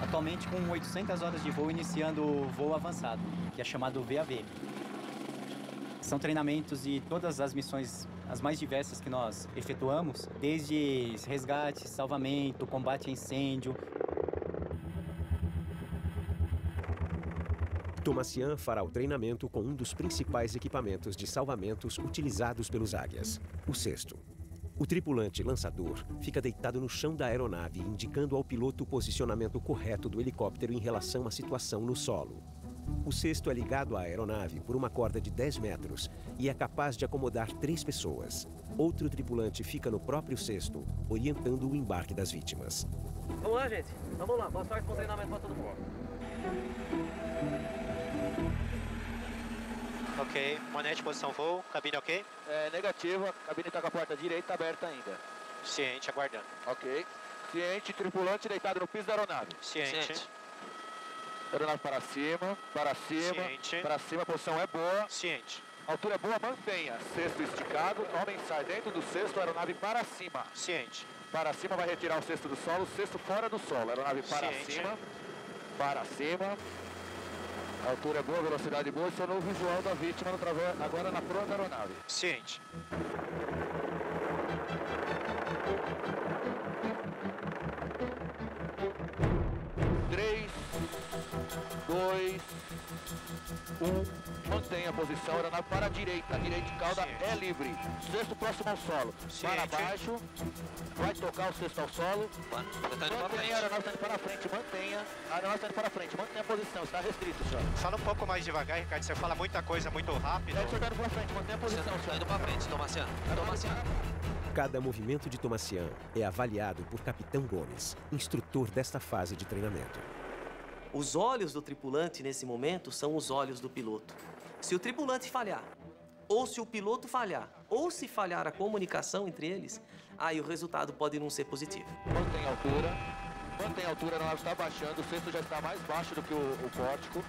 Atualmente com 800 horas de voo iniciando o voo avançado, que é chamado VAV. São treinamentos e todas as missões, as mais diversas que nós efetuamos, desde resgate, salvamento, combate a incêndio. Tomassian fará o treinamento com um dos principais equipamentos de salvamentos utilizados pelos Águias, o cesto. O tripulante lançador fica deitado no chão da aeronave, indicando ao piloto o posicionamento correto do helicóptero em relação à situação no solo. O cesto é ligado à aeronave por uma corda de 10 metros e é capaz de acomodar 3 pessoas. Outro tripulante fica no próprio cesto, orientando o embarque das vítimas. Vamos lá, gente. Vamos lá. Boa sorte com o treinamento para todo mundo. Ok, manete, posição voo, cabine ok? Negativa, a cabine está com a porta direita aberta ainda. Ciente, aguardando. Ok. Ciente, tripulante deitado no piso da aeronave. Ciente. Aeronave para cima, Ciente. para cima, a posição é boa. Ciente. Altura é boa, mantenha. Cesto esticado, homem sai dentro do cesto, aeronave para cima. Ciente. Para cima vai retirar o cesto do solo, cesto fora do solo, aeronave para Ciente. cima. para cima. A altura é boa, velocidade boa, só no visual da vítima agora na proa da aeronave. Ciente. Três, 2, 1. Mantenha a posição, aeronave para a direita de cauda é livre. Sexto próximo ao solo. Para baixo, vai tocar o sexto ao solo. Mantenha a aeronave para a frente, mantenha. A aeronave para a frente, mantenha a posição, está restrito, senhor. Fala um pouco mais devagar, Ricardo, você fala muita coisa muito rápido. É, senhor, para frente, mantenha a posição, senhor. Indo para frente, Tomassiano. Cada movimento de Tomassian é avaliado por Capitão Gomes, instrutor desta fase de treinamento. Os olhos do tripulante, nesse momento, são os olhos do piloto. Se o tripulante falhar, ou se o piloto falhar, ou se falhar a comunicação entre eles, aí o resultado pode não ser positivo. Mantém a altura, a nave está baixando, o centro já está mais baixo do que o pórtico.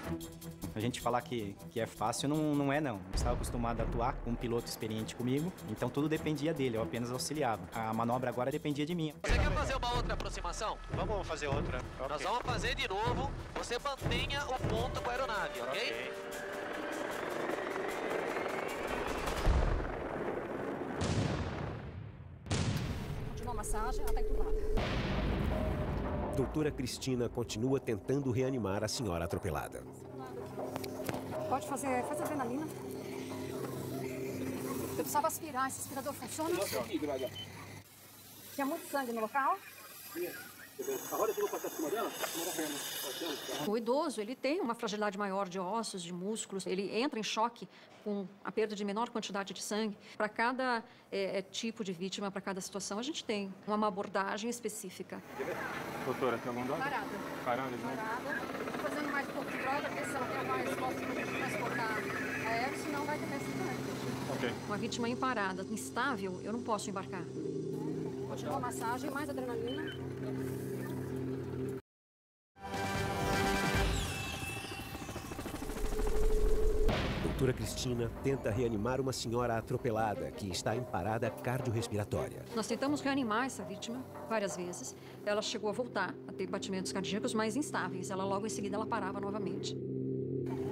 A gente falar que é fácil não é, não. Eu estava acostumado a atuar com um piloto experiente comigo, então tudo dependia dele, eu apenas auxiliava. A manobra agora dependia de mim. Você quer fazer uma outra aproximação? Vamos fazer outra. Nós vamos fazer de novo, você mantenha o ponto com a aeronave, ok? Continua a massagem, ela está entubada. Doutora Cristina continua tentando reanimar a senhora atropelada. Pode fazer, faz adrenalina. Eu precisava aspirar, esse aspirador funciona? Tinha muito sangue no local? O idoso, ele tem uma fragilidade maior de ossos, de músculos, ele entra em choque com a perda de menor quantidade de sangue. Para cada tipo de vítima, para cada situação, a gente tem uma abordagem específica. Doutora, tem algum dano? Parada. Parada, né? Parada. Estou fazendo mais um pouco de droga, porque se ela tem mais resposta, não pode transportar aéreo, senão vai ter acidente. Ok. Uma vítima em parada, instável, eu não posso embarcar. Continua a massagem, mais adrenalina. Doutora Cristina tenta reanimar uma senhora atropelada que está em parada cardiorrespiratória. Nós tentamos reanimar essa vítima várias vezes. Ela chegou a voltar a ter batimentos cardíacos mais instáveis. Ela logo em seguida ela parava novamente.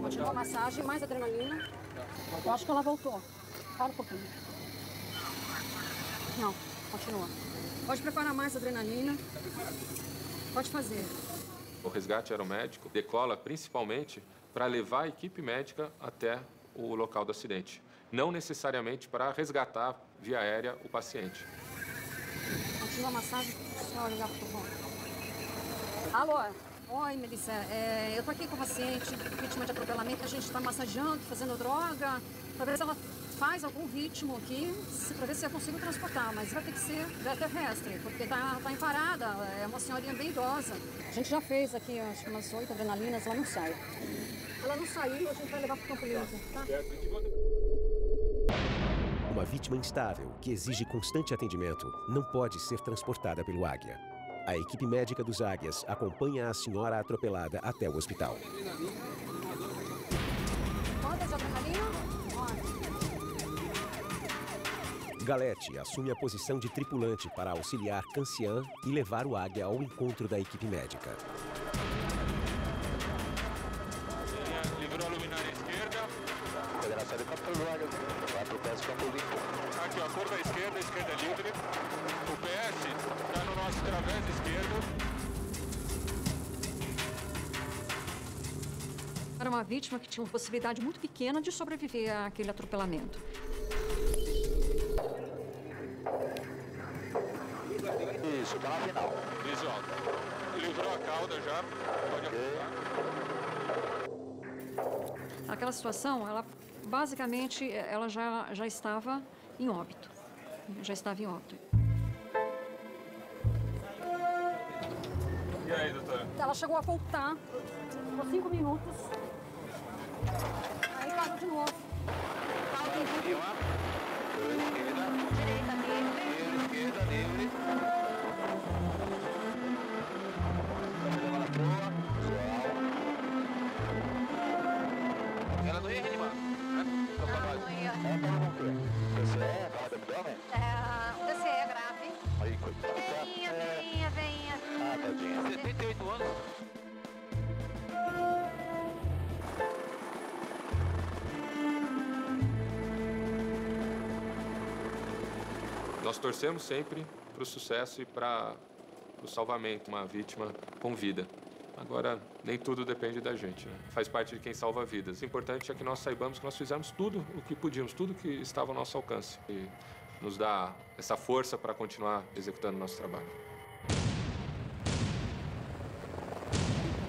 Continua a massagem, mais adrenalina. Eu acho que ela voltou. Para um pouquinho. Não, continua. Pode preparar mais adrenalina. Pode fazer. O resgate aeromédico decola principalmente para levar a equipe médica até o local do acidente, não necessariamente para resgatar via aérea o paciente. Continua a massagem, só ligar pro bom. Alô? Oi, Melissa. Eu tô aqui com a paciente, vítima de atropelamento, a gente está massageando, fazendo droga, para ver se ela faz algum ritmo aqui, para ver se eu consigo transportar, mas vai ter que ser via terrestre, porque tá em parada, é uma senhorinha bem idosa. A gente já fez aqui, acho que umas 8 adrenalinas, ela não sai. Ela não saiu, a gente vai levar para o campo limpo, tá? Uma vítima instável, que exige constante atendimento, não pode ser transportada pelo Águia. A equipe médica dos Águias acompanha a senhora atropelada até o hospital. Quantas de adrenalina? Galete assume a posição de tripulante para auxiliar Cancian e levar o Águia ao encontro da equipe médica. Livrou a luminária esquerda. Federação de Campo Velho, vai pro PS Campo Limpo. Aqui, ó, curva esquerda livre. O PS está no nosso través esquerdo. Era uma vítima que tinha uma possibilidade muito pequena de sobreviver àquele atropelamento. Isso, tá na final. Isso, ó. Livrou a cauda já. Pode apontar. Naquela situação, ela basicamente ela já estava em óbito. Já estava em óbito. E aí, doutora? Ela chegou a voltar por 5 minutos. Aí parou de novo. Esquerda livre. Ela não ia reanimar, né? Não ia. DCE, barra de abdômen? O DCE é grave. Aí, coitado. Veinha. Ah, tadinha. 78 anos? Nós torcemos sempre para o sucesso e para o salvamento, uma vítima com vida. Agora, nem tudo depende da gente, né? Faz parte de quem salva vidas. O importante é que nós saibamos que nós fizemos tudo o que podíamos, tudo que estava ao nosso alcance. E nos dá essa força para continuar executando o nosso trabalho.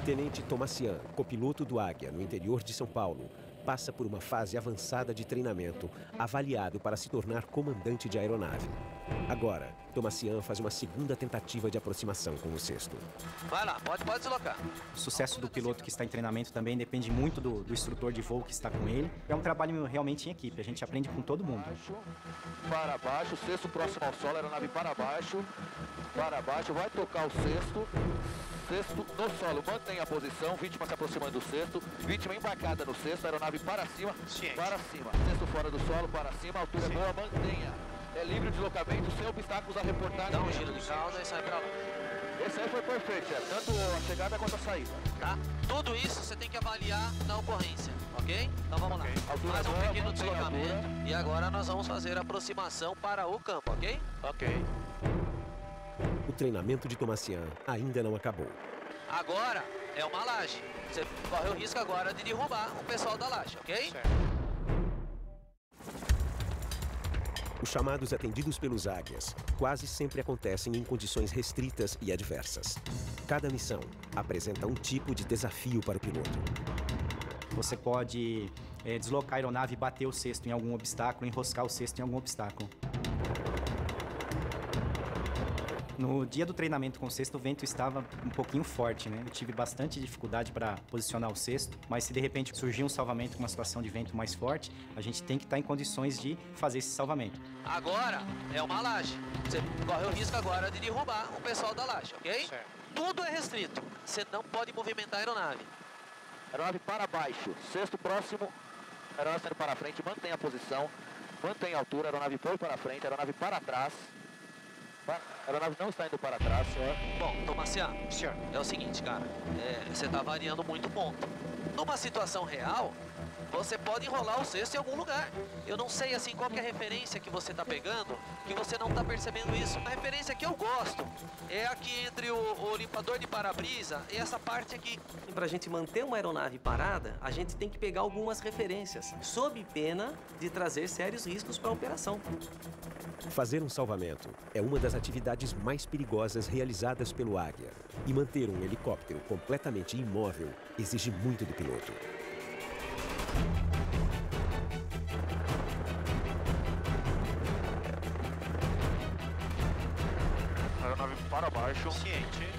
Tenente Tomassian, copiloto do Águia, no interior de São Paulo, passa por uma fase avançada de treinamento, avaliado para se tornar comandante de aeronave. Agora, Tomassian faz uma segunda tentativa de aproximação com o cesto. Vai lá, pode deslocar. O sucesso do piloto que está em treinamento também depende muito do instrutor de voo que está com ele. É um trabalho realmente em equipe, a gente aprende com todo mundo. Para baixo, cesto próximo ao solo, aeronave para baixo, vai tocar o cesto. Cesto no solo, mantenha a posição, vítima se aproximando do cesto, vítima embarcada no cesto, aeronave para cima, cesto fora do solo, para cima, altura boa, mantenha. É livre de deslocamento, sem obstáculos a reportar. Dá um giro de cauda e sai pra lá. Esse aí foi perfeito, tanto a chegada quanto a saída. Tá? Tudo isso você tem que avaliar na ocorrência, ok? Então vamos lá. Altura mais um pequeno deslocamento e agora nós vamos fazer a aproximação para o campo, ok? Ok. O treinamento de Tomassian ainda não acabou. Agora é uma laje. Você corre o risco agora de derrubar o pessoal da laje, ok? Certo. Os chamados atendidos pelos Águias quase sempre acontecem em condições restritas e adversas. Cada missão apresenta um tipo de desafio para o piloto. Você pode deslocar a aeronave e bater o cesto em algum obstáculo, enroscar o cesto em algum obstáculo. No dia do treinamento com o cesto, o vento estava um pouquinho forte, né? Eu tive bastante dificuldade para posicionar o cesto, mas se de repente surgir um salvamento com uma situação de vento mais forte, a gente tem que estar em condições de fazer esse salvamento. Agora é uma laje. Você corre o risco agora de derrubar o pessoal da laje, ok? Certo. Tudo é restrito. Você não pode movimentar a aeronave. Aeronave para baixo, cesto próximo, aeronave saindo para frente, mantenha a posição, mantenha a altura, aeronave foi para frente, aeronave para trás. A aeronave não está indo para trás, senhor. Bom, Tomassian, é o seguinte, cara, você está variando muito o ponto. Numa situação real, você pode enrolar o cesto em algum lugar. Eu não sei, assim, qual que é a referência que você está pegando, que você não está percebendo isso. A referência que eu gosto é aqui entre o limpador de para-brisa e essa parte aqui. E para a gente manter uma aeronave parada, a gente tem que pegar algumas referências, sob pena de trazer sérios riscos para a operação. Fazer um salvamento é uma das atividades mais perigosas realizadas pelo Águia. E manter um helicóptero completamente imóvel exige muito do piloto. Aeronave para baixo. Ciente.